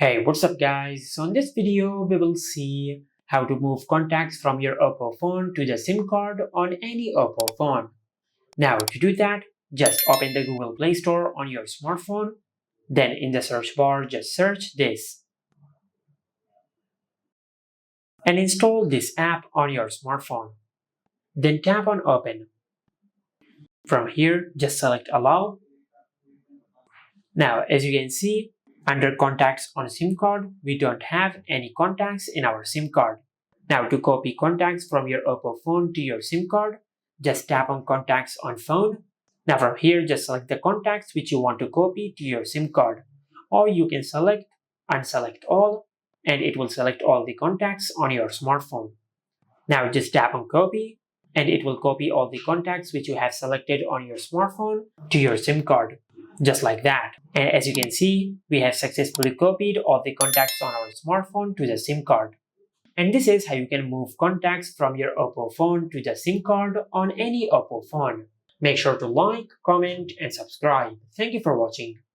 Hey, what's up guys? So in this video, we will see how to move contacts from your Oppo phone to the SIM card on any Oppo phone. Now to do that, just open the Google Play Store on your smartphone. Then in the search bar, just search this and install this app on your smartphone. Then tap on open. From here, just select allow. Now as you can see, under contacts on SIM card, we don't have any contacts in our SIM card. Now to copy contacts from your Oppo phone to your SIM card, just tap on contacts on phone. Now from here, just select the contacts which you want to copy to your SIM card. Or you can select unselect all and it will select all the contacts on your smartphone. Now just tap on copy and it will copy all the contacts which you have selected on your smartphone to your SIM card. Just like that. And as you can see, we have successfully copied all the contacts on our smartphone to the SIM card. And this is how you can move contacts from your Oppo phone to the SIM card on any Oppo phone. Make sure to like, comment, and subscribe. Thank you for watching.